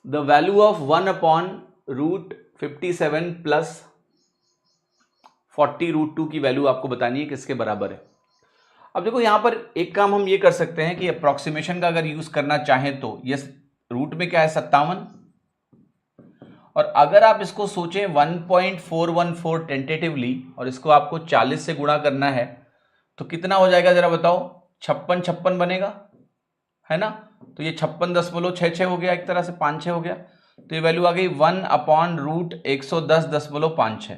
The value of 1/√57 plus 40√2 की value आपको बतानी है किसके बराबर है। अब देखो यहां पर एक काम हम ये कर सकते हैं कि अप्रोक्सीमेशन का अगर यूज करना चाहें तो ये रूट में क्या है 57, और अगर आप इसको सोचें 1.414 टेंटेटिवली और इसको आपको 40 से गुणा करना है तो कितना हो जाएगा जरा बताओ, 56 बनेगा, है ना। तो ये 56.66 हो गया, एक तरह से 5-6 हो गया, तो ये वैल्यू आ गई 1/√110.56।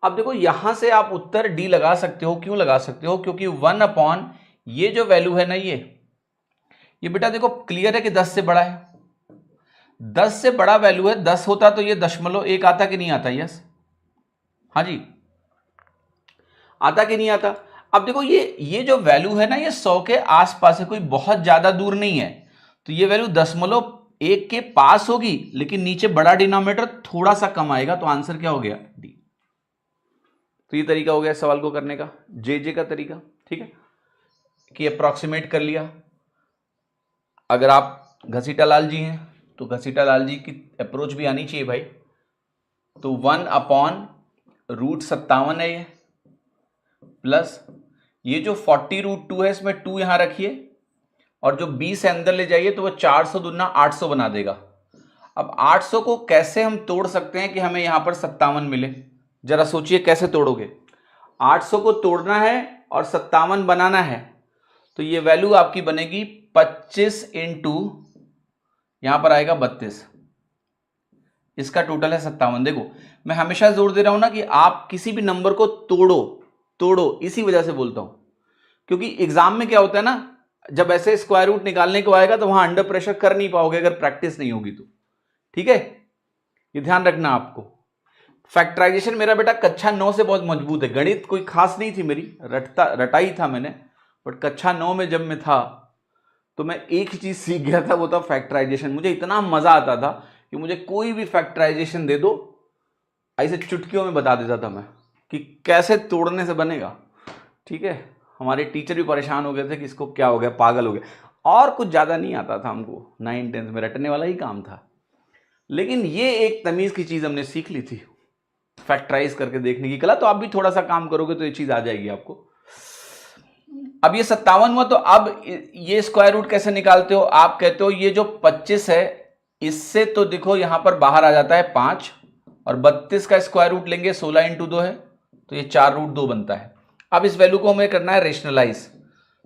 अब देखो यहां से आप उत्तर डी लगा सकते हो, क्यों लगा सकते हो, क्योंकि 1 ये जो वैल्यू है ना ये बेटा देखो क्लियर है कि 10 से बड़ा है, 10 से बड़ा वैल्यू है, 10 होता तो ये 0.1 आता कि नहीं आता, यस हाँ जी आता कि नहीं आता। अब देखो ये जो वैल्यू है ना ये 100 के आसपास है, कोई बहुत ज्यादा दूर नहीं है, तो ये वैल्यू 0.1 के पास होगी, लेकिन नीचे बड़ा डिनोमिनेटर थोड़ा सा कम आएगा, तो आंसर क्या हो गया डी। तो ये तरीका हो गया सवाल को करने का, जे का तरीका, ठीक है कि अप्रोक्सीमेट कर लिया। अगर आप घसीटा लाल जी हैं तो घसीटा लाल जी की अप्रोच भी आनी चाहिए भाई। तो 1/√57 है ये, प्लस ये जो 40√2 है इसमें 2 यहां रखिए, और जो 20 अंदर ले जाइए तो वो 400 दूना 800 बना देगा। अब 800 को कैसे हम तोड़ सकते हैं कि हमें यहां पर 57 मिले, जरा सोचिए कैसे तोड़ोगे। 800 को तोड़ना है और 57 बनाना है, तो ये वैल्यू आपकी बनेगी 25 इंटू यहां पर आएगा 32, इसका टोटल है 57। देखो मैं हमेशा जोर दे रहा हूं ना कि आप किसी भी नंबर को तोड़ो, इसी वजह से बोलता हूं, क्योंकि एग्जाम में क्या होता है ना, जब ऐसे स्क्वायर रूट निकालने को आएगा तो वहां अंडर प्रेशर कर नहीं पाओगे अगर प्रैक्टिस नहीं होगी तो, ठीक है ये ध्यान रखना आपको। फैक्टराइजेशन मेरा बेटा कक्षा 9 से बहुत मजबूत है, गणित कोई खास नहीं थी मेरी, रटा ही था मैंने, बट कक्षा 9 में जब मैं था तो मैं एक ही चीज सीख गया था, वो था फैक्टराइजेशन। मुझे इतना मजा आता था कि मुझे कोई भी फैक्टराइजेशन दे दो, ऐसे चुटकियों में बता देता था मैं कि कैसे तोड़ने से बनेगा, ठीक है। हमारे टीचर भी परेशान हो गए थे कि इसको क्या हो गया, पागल हो गया, और कुछ ज़्यादा नहीं आता था हमको, 9th-10th में रटने वाला ही काम था, लेकिन ये एक तमीज़ की चीज़ हमने सीख ली थी, फैक्टराइज करके देखने की कला। तो आप भी थोड़ा सा काम करोगे तो ये चीज़ आ जाएगी आपको। अब ये 57 हुआ, तो अब ये स्क्वायर रूट कैसे निकालते हो, आप कहते हो ये जो 25 है इससे तो देखो यहां पर बाहर आ जाता है 5, और 32 का स्क्वायर रूट लेंगे 16 इंटू 2 है, तो ये 4√2 बनता है। अब इस वैल्यू को हमें करना है रेशनलाइज,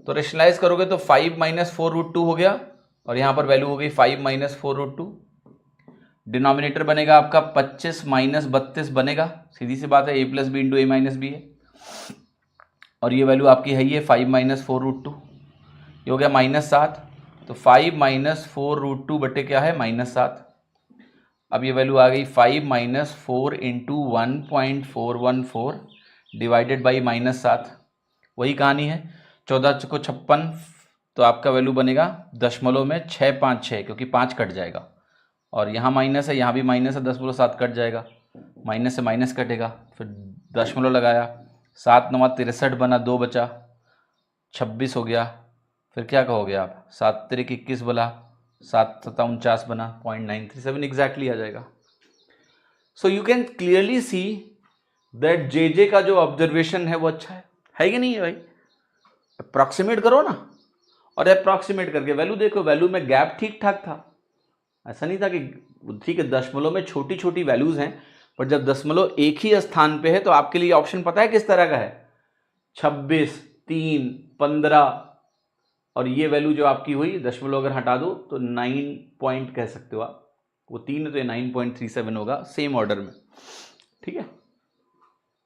तो रेशनलाइज करोगे तो 5 - 4√2 हो गया, और यहां पर वैल्यू हो गई 5 - 4√2। डिनोमिनेटर बनेगा आपका 25 - 32 बनेगा, सीधी सी बात है, a + b × a - b है, और ये वैल्यू आपकी है ये 5 - 4√2, ये हो गया -7, तो 5 - 4√2 बटे क्या है -7। अब ये वैल्यू आ गई 5 - 4 इंटू 1.414 डिवाइडेड बाई -7, वही कहानी है, 14 को 56, तो आपका वैल्यू बनेगा 0.656, क्योंकि 5 कट जाएगा, और यहाँ माइनस है, यहाँ भी माइनस है, 10.7 कट जाएगा, माइनस से माइनस कटेगा, फिर दशमलव लगाया, 7 × 9 = 63 बना, 2 बचा, 26 हो गया, फिर क्या कहोगे आप, 7 × 3 = 21 बोला, 7 × 7 = 49 बना, 0.937 एग्जैक्टली आ जाएगा। So you can clearly see that J का जो ऑब्जर्वेशन है वो अच्छा है कि नहीं है भाई। अप्रॉक्सीमेट करो ना, और अप्रॉक्सीमेट करके वैल्यू देखो, वैल्यू में गैप ठीक ठाक था, ऐसा नहीं था कि, ठीक है दशमलव में छोटी छोटी वैल्यूज हैं, पर जब दशमलव एक ही स्थान पे है तो आपके लिए ऑप्शन पता है किस तरह का है, 26, 3, 15, और ये वैल्यू जो आपकी हुई दशमलव अगर हटा दो तो 9 पॉइंट कह सकते हो आप, वो 3 है तो ये 9.37 होगा, सेम ऑर्डर में, ठीक है।